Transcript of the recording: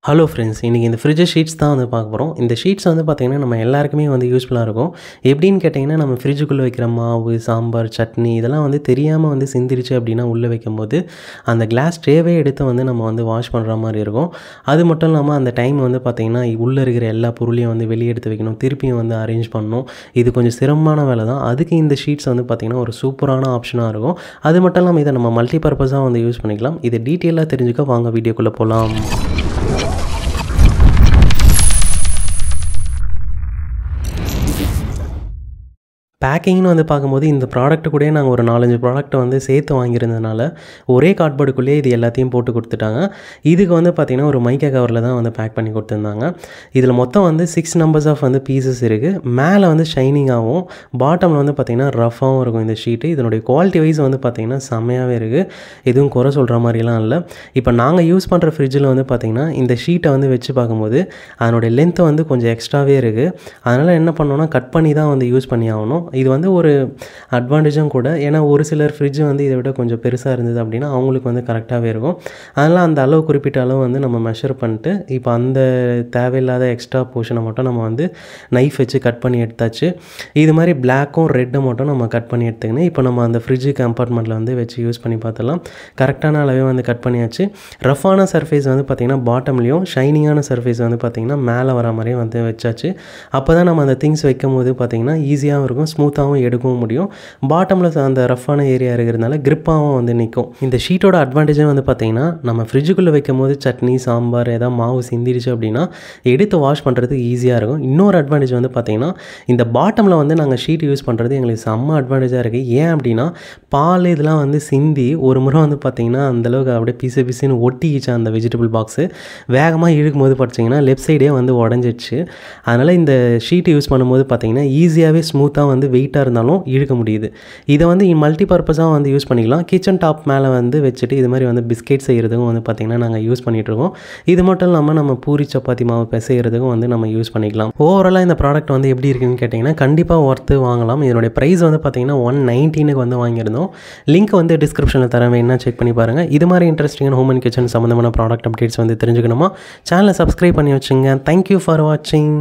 Hello friends, இன்றைக்கி இந்த fridge sheets தான் வந்து பார்க்க போகிறோம். இந்த ஷீட்ஸ் வந்து பார்த்திங்கன்னா நம்ம எல்லாருக்குமே வந்து யூஸ்ஃபுல்லாக இருக்கும். எப்படின்னு கேட்டிங்கன்னா, நம்ம ஃப்ரிட்ஜுக்குள்ளே வைக்கிற மாவு, சாம்பார், சட்னி இதெல்லாம் வந்து தெரியாமல் வந்து சிந்திருச்சு அப்படின்னா உள்ளே வைக்கும்போது அந்த கிளாஸ் ட்ரேவே எடுத்து வந்து நம்ம வந்து வாஷ் பண்ணுற மாதிரி இருக்கும். அது மட்டும் இல்லாமல் அந்த டைம் வந்து பார்த்திங்கன்னா உள்ளே இருக்கிற எல்லா பொருளையும் வந்து வெளியே எடுத்து வைக்கணும், திருப்பியும் வந்து அரேஞ்ச் பண்ணணும். இது கொஞ்சம் சிரமமான வேலை தான். அதுக்கு இந்த ஷீட்ஸ் வந்து பார்த்திங்கன்னா ஒரு சூப்பரான ஆப்ஷனாக இருக்கும். அது மட்டும் இல்லாமல் இதை நம்ம மல்டி பர்பஸாக வந்து யூஸ் பண்ணிக்கலாம். இதை டீட்டெயிலாக தெரிஞ்சுக்க வாங்க வீடியோக்குள்ளே போகலாம். பேக்கிங்னு வந்து பார்க்கும்போது இந்த ப்ராடக்ட் கூட நாங்கள் ஒரு 4-5 ப்ராடக்ட்டை வந்து சேர்த்து வாங்கியிருந்ததுனால ஒரே கார்ட்போர்டுக்குள்ளேயே இது எல்லாத்தையும் போட்டு கொடுத்துட்டாங்க. இதுக்கு வந்து பார்த்திங்கன்னா ஒரு மைக்கா கவரில் தான் வந்து பேக் பண்ணி கொடுத்துருந்தாங்க. இதில் மொத்தம் வந்து 6 நம்பர்ஸ் ஆஃப் வந்து பீசஸ் இருக்குது. மேலே வந்து ஷைனிங்காகவும் பாட்டமில் வந்து பார்த்திங்கன்னா ரஃபாகவும் இருக்கும் இந்த ஷீட்டு. இதனுடைய குவாலிட்டி வைஸ் வந்து பார்த்திங்கன்னா செம்மையாகவே இருக்குது. எதுவும் குறை சொல்கிற மாதிரிலாம் இல்லை. இப்போ நாங்கள் யூஸ் பண்ணுற ஃப்ரிட்ஜில் வந்து பார்த்திங்கன்னா இந்த ஷீட்டை வந்து வச்சு பார்க்கும்போது அதனுடைய லென்த்து வந்து கொஞ்சம் எக்ஸ்ட்ராவே இருக்குது. அதனால் என்ன பண்ணோன்னா கட் பண்ணி தான் வந்து யூஸ் பண்ணி ஆகணும். இது வந்து ஒரு அட்வான்டேஜும் கூட. ஏன்னா ஒரு சிலர் ஃப்ரிட்ஜ் வந்து இதை விட கொஞ்சம் பெருசாக இருந்தது அப்படின்னா அவங்களுக்கு வந்து கரெக்டாகவே இருக்கும். அதனால் அந்த அளவு குறிப்பிட்ட அளவு வந்து நம்ம மெஷர் பண்ணிட்டு இப்போ அந்த தேவையில்லாத எக்ஸ்ட்ரா போர்ஷனை மட்டும் நம்ம வந்து நைஃப் வச்சு கட் பண்ணி எடுத்தாச்சு. இது மாதிரி பிளாக்கும் ரெட்டும் மட்டும் நம்ம கட் பண்ணி எடுத்துக்கின்னு இப்போ நம்ம அந்த ஃப்ரிட்ஜு கம்பார்ட்மெண்ட்டில் வந்து வச்சு யூஸ் பண்ணி பார்த்துலாம். கரெக்டான அளவே வந்து கட் பண்ணியாச்சு. ரஃப்பான சர்ஃபேஸ் வந்து பார்த்திங்கன்னா பாட்டம்லேயும், ஷைனிங்கான சர்ஃபேஸ் வந்து பார்த்திங்கன்னா மேலே வர மாதிரியே வந்து வச்சாச்சு. அப்போ தான் நம்ம அந்த திங்ஸ் வைக்கும் போது பார்த்திங்கன்னா ஈஸியாகவும் இருக்கும், ஸ்மூத்தாகவும் எடுக்கவும் முடியும். பாட்டமில் அந்த ரஃப்பான ஏரியா இருக்கிறதுனால கிரிப்பாகவும் வந்து நிற்கும். இந்த ஷீட்டோட அட்வான்டேஜும் வந்து பார்த்திங்கன்னா நம்ம ஃப்ரிட்ஜுக்குள்ளே வைக்கும் போது சட்னி, சாம்பார் ஏதாவது மாவு சிந்திடுச்சு அப்படின்னா எடுத்து வாஷ் பண்ணுறதுக்கு ஈஸியாக இருக்கும். இன்னொரு அட்வான்டேஜ் வந்து பார்த்திங்கன்னா இந்த பாட்டமில் வந்து நாங்கள் ஷீட் யூஸ் பண்ணுறது எங்களுக்கு செம்ம அட்வான்டேஜாக இருக்குது. ஏன் அப்படின்னா பால் இதெல்லாம் வந்து சிந்தி ஒரு முறை வந்து பார்த்திங்கன்னா அந்தளவுக்கு அப்படியே பிசுன்னு ஒட்டிக்கிச்சு அந்த வெஜிடபிள் பாக்ஸு. வேகமாக இழுக்கும் போது பார்த்திங்கன்னா லெஃப்ட் சைடே வந்து உடஞ்சிடுச்சு. அதனால் இந்த ஷீட் யூஸ் பண்ணும்போது பார்த்திங்கன்னா ஈஸியாகவே ஸ்மூத்தாக வந்து வெயிட்டாக இருந்தாலும் இழுக்க முடியுது. இதை வந்து மல்டி பர்பஸாக வந்து யூஸ் பண்ணிக்கலாம். கிச்சன் டாப் மேலே வந்து வச்சுட்டு இது மாதிரி வந்து பிஸ்கெட் செய்கிறதுக்கும் வந்து பார்த்திங்கன்னா நாங்கள் யூஸ் பண்ணிகிட்ருக்கோம். இது மட்டும் இல்லாமல் நம்ம பூரி சப்பாத்தி மாவு பிசைகிறதுக்கும் வந்து நம்ம யூஸ் பண்ணிக்கலாம். ஓவராலாக இந்த ப்ராடக்ட் வந்து எப்படி இருக்குன்னு கேட்டிங்கன்னா கண்டிப்பாக ஒர்த்து வாங்கலாம். இதனுடைய ப்ரைஸ் வந்து பார்த்திங்கன்னா 119க்கு வந்து வாங்கியிருந்தோம். லிங்க் வந்து டிஸ்கிரிப்ஷனில் தரேன், வேணா செக் பண்ணி பாருங்கள். இது மாதிரி இன்ட்ரெஸ்டிங்கான ஹோம் அண்ட் கிச்சன் சம்மந்தமான ப்ராடக்ட் அப்டேட்ஸ் வந்து தெரிஞ்சுக்கணுமா சேனலை சப்ஸ்கிரைப் பண்ணி வச்சுங்க. தேங்க்யூ ஃபார் வாட்சிங்.